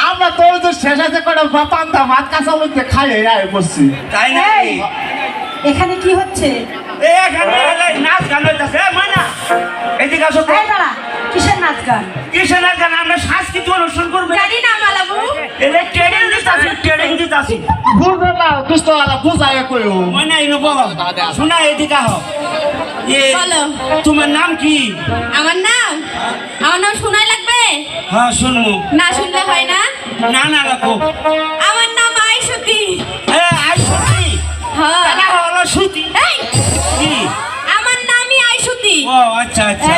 আমরা তো শেষে করে পান্তা ভাত কাঁচা মধ্যে খাই বসছি তাই না? এখানে কি হচ্ছে? এখানে নাচ গান হইতেছে মানা এদিকে আসো তো। কিসের নাচ গান? কিসের নাচ গান? আমরা সাংস্কৃতিক অনুষ্ঠান করবো। জানি না মালাবু। এলে ট্রেনিং দিতাছি বুঝবে না দুষ্ট বুঝায় কইও মনে আইনো বলো শোনা এদিকে আহ বলো তোমার নাম কি? আমার নাম শোনাই লাগবে? হ্যাঁ শুনবো। না শুনলে হয় না? না না রাখো। আমার নাম আইসুতি। আইসুতি? হ্যাঁ না হলো সুতি। কি? আমার নামই আইসুতি। ও আচ্ছা আচ্ছা।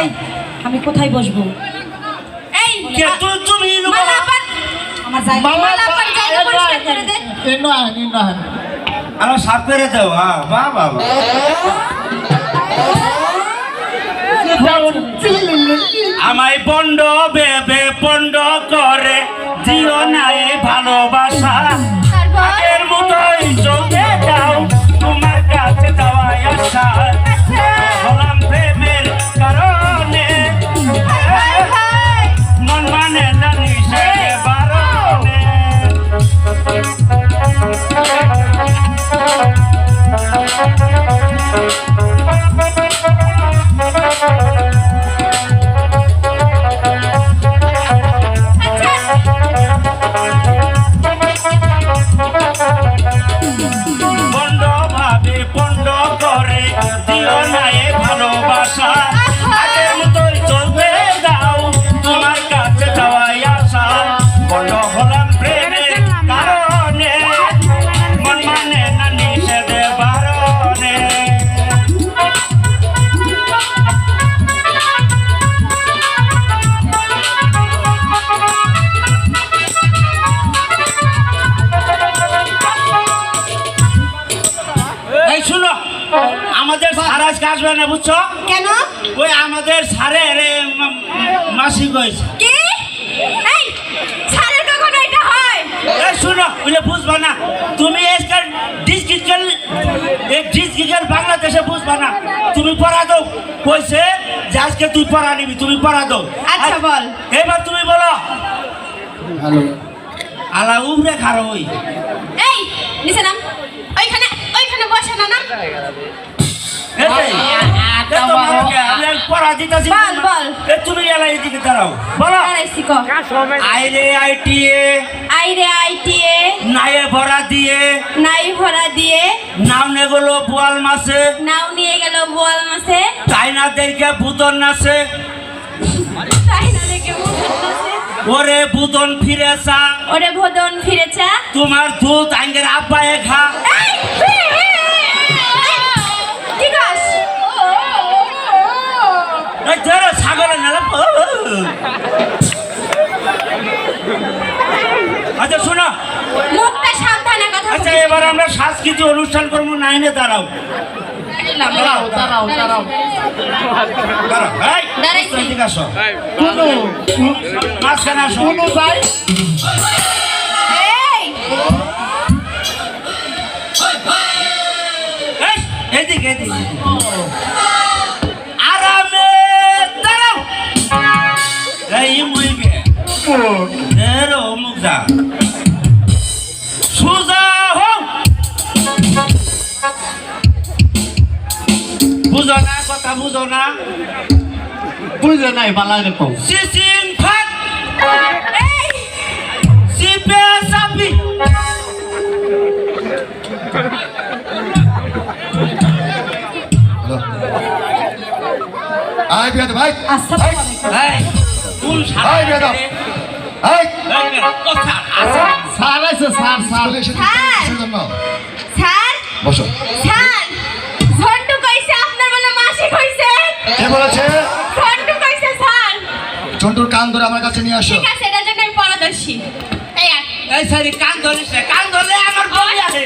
আমি কোথায় বসবো? এই কে তুমি মালাপান আমার জায়গা মালাপান জায়গা পরিষ্কার করে দে। না আরো সাফ করে দাও। হ্যাঁ বাহ বাহ আমায় পণ্ড বেবে পণ্ড করে দিও না এই ভালোবাসা আগের মতোই চলতে দাও তোমার কাছে যাওয়াই আশা হলাম প্রেমের কারণে মন মানে জানি সে বারণে পণ্ড ভাবে পণ্ড করে দিও না এ ভালোবাসা আগের মতোই চলবে দাও তোমার কাছে যাওয়াই আশা পণ্ড হলাম প্রেমের কারণে মন মানে না নিষেধে বারণে এই শুনো আমাদের স্যার আজকে আসবে না বুঝছো কেন? ওই আমাদের স্যারের মাসি কইছে কি? এই স্যারের কখনো এটা হয়? এই শুনো বুঝলে বুঝবা না তুমি আজকাল ডিস্ট্রিক্টের বাংলাদেশে বুঝবা না তুমি পড়া দাও কইছে যে আজকে তুই পড়া নিবি তুমি পড়া দাও। আচ্ছা বল এবার তুমি বলো হ্যালো আলা উমরে খারো ওই এই নিচে নাম ওইখানে বসে না নাম পড়া দিতেছি বল তুমি এলাই এদিকে দাঁড়াও বলো দাঁড়াইছি ক আইরে আইটিএ নায়ে ভরা দিয়ে নাই ভরা দিয়ে নাও নে গেলো বোয়াল মাছে নাও নিয়ে গেল বোয়াল মাছে তাই না দেখে বুদন নাচে তাই না দেখে বুদন নাচে ওরে বুদন ফিরেছা ওরে ভদন ফিরেছা তোমার দুধ আঙ্গের আব্বায়ে খা কি গাছ ধরো ছাগলের নালা আচ্ছা শোনো মুখটা সাবধানে কথা আচ্ছা এবার আমরা সাংস্কৃতিক অনুষ্ঠান করবো নাইনে দাঁড়াও দাঁড়াও দাঁড়াও এই, দাঁড়াইছি এদিকে আসো কোনো মাঝখানে আসো কোনো যাই এই এই, এদিকে এদিকে আরামে দাঁড়াও এই মুইবে এর মুখ যা সুজা হও বুঝো না কথা বুঝো না বুঝে নাই বালা রকম সিসিং ফাট এই সিপে সাপি আয় বেয়াদব ভাই আসসালামু আলাইকুম এই কোন আয় বেয়াদব আয় কথা আছে স্যার আছে স্যার স্যার চলে এসেছি হ্যাঁ। কিসের জন্য স্যার বসো স্যার ঝন্টু কইছে আপনার বলে মাসি কইছে কে বলেছে ঝন্টু কইছে স্যার চন্টুর কান ধরে আমার কাছে নিয়ে আসো ঠিক আছে এটার জন্য আমি পরাদর্শী এই আয়। এই সারি কান ধরিস না, কান ধরলে আমার বলি আছে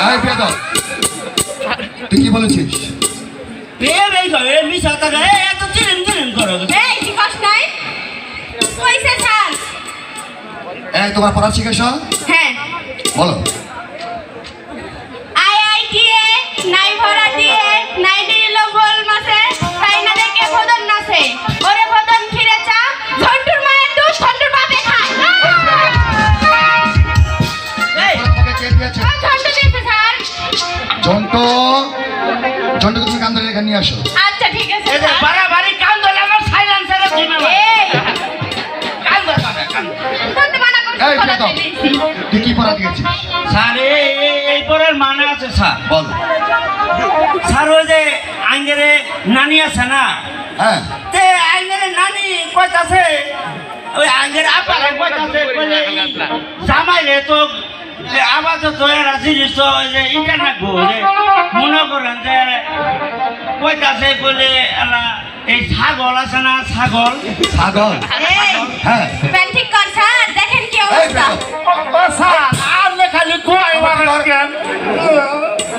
আয় বেয়াদব তুই কি বলেছিস এ মিশা টাকা এত চিরিম চিরিম করো এই কি কষ্ট নাই কইছে স্যার এই তোমার পড়া শিখেছ হ্যাঁ বলো আইআইটিএ নাই ভরা দিয়ে নাই দিল গোল মাসে তাই না দেখে ভদন নাচে ওরে ভদন ফিরে চা ঝন্টুর মায়ের দুষ ঝন্টুর বাপে খায় এই তোমাকে কে দিয়েছে ঝন্টু দিয়েছে স্যার জন্টু জন্টুকে তুমি কান ধরে এখানে নিয়ে আসো আচ্ছা ঠিক আছে এই যে স্যার। বাড়াবাড়ি কান ধরলে আমার সাইলেন্সারে দিবে এই কান ধর কান ঝন্টু মানা করছে এই ভদন বেয়াদব দিয়েছি তুই কি পড়া দিয়েছিস স্যার এই পরের মানে আছে স্যার বল স্যার ওই যে আঙ্গেরে নানি আছে না হ্যাঁ তে আঙ্গেরে নানি কইতাছে ওই আঙ্গের আপারে কইতাছে বলে জামাই রে তো আবার তো তোরা জিনিস তো ওই যে ইন্টারনেট বলে মনে করেন যে কইতাছে বলে আল্লাহ এই ছাগল আছে না ছাগল ছাগল এই হ্যাঁ প্যান্ট ঠিক কর স্যার দেখেন কি এই অবস্থা বেয়াদব ও স্যার আপনি খালি কোয়াই মারেন কেন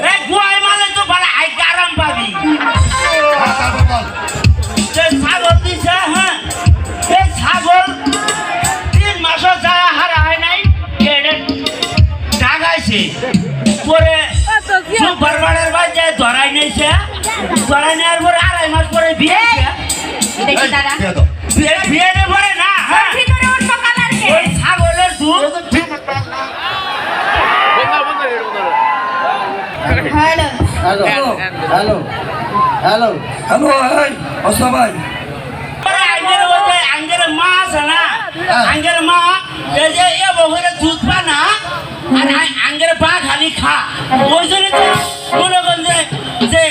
এই গুয়াই মালে তো বলে আই আরাম পাবি হ্যাঁ তারপর বল যে ছাগল দিছে হ্যাঁ এই ছাগল 3 মাসও যায় হারা হয় নাই কেড়ে ডাগাইছে পরে সুপারবারের বাজে ধরাই নিয়েছে ধরাই নেওয়ার পরে 2.5 মাস পরে বিয়ে হয়েছে। দেখি দাঁড়া বেয়াদব বিয়ে পরে না হ্যাঁ ভিতরে উঠবো কালারকে ওই ছাগলের দুধ হ্যালো হ্যালো এই অসলা ভাই পরে আঙ্গের মা আছে না আঙ্গের মা এই যে এ বউরে দুধ পা না আর আঙ্গের পা খালি খা ওই জন্য তো মনে করেন যে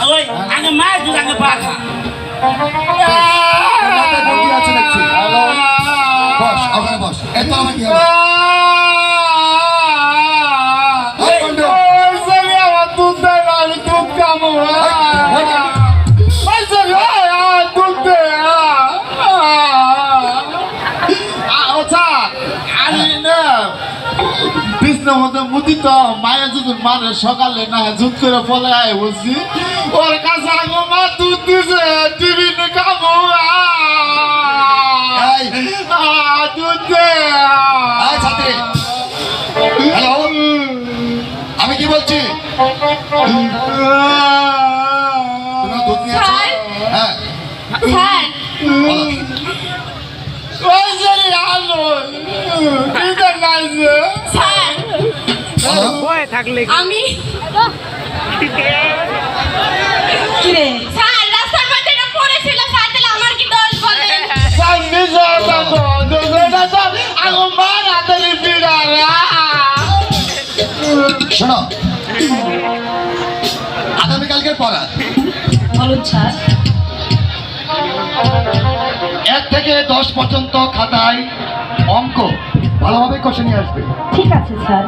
ওই আঙ্গে মায়ের দুধ আঙ্গে পা খা মাথায় বন্দি আছে দেখছি বস ওখানে বস এই তো আমার কি হবে এই বন্ধু ওই সরি আমার দুধ দেয় না আমি দুধ খাবো ওই সরি দুধ দে ও স্যার আমি না বিষ্ণুর মধ্যে মুদি তো মায়ের যদি মারে সকালে না জুত করে পলে আয় বলছি ওর কাছে আগো মা দুধ দিছে টিভি নে খাবো এই দুধ দে এই ছাত্রী হ্যালো আমি কি বলছি তুমি দুধ নিয়ে আসো হ্যাঁ স্যার বলো ওই সরি আলো দিতে নাইছে স্যার বলো আমি কিরে স্যার রাস্তার মধ্যে এটা পড়েছিল স্যার তাহলে আমার কি দোষ বলেন সামনে যাওয়া তো দুধটা তো আগো মা রাতের পিড়া শোনো আগামীকালকের পড়া বলুন স্যার 1 থেকে 10 পর্যন্ত খাতায় অঙ্ক ভালোভাবে কষে নিয়ে আসবে ঠিক আছে স্যার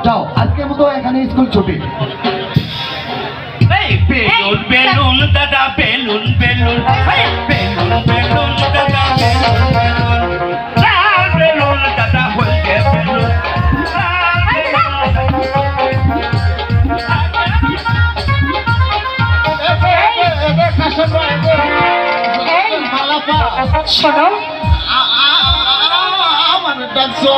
যাও আজকের মতো এখানে স্কুল ছুটি এই বেলুন বেলুন দাদা বেলুন বেলুন বেলুন বেলুন দাদা বেলুন লাল বেলুন দাদা হলদে বেলুন কাশন আপা শোনো আমার ডাকছো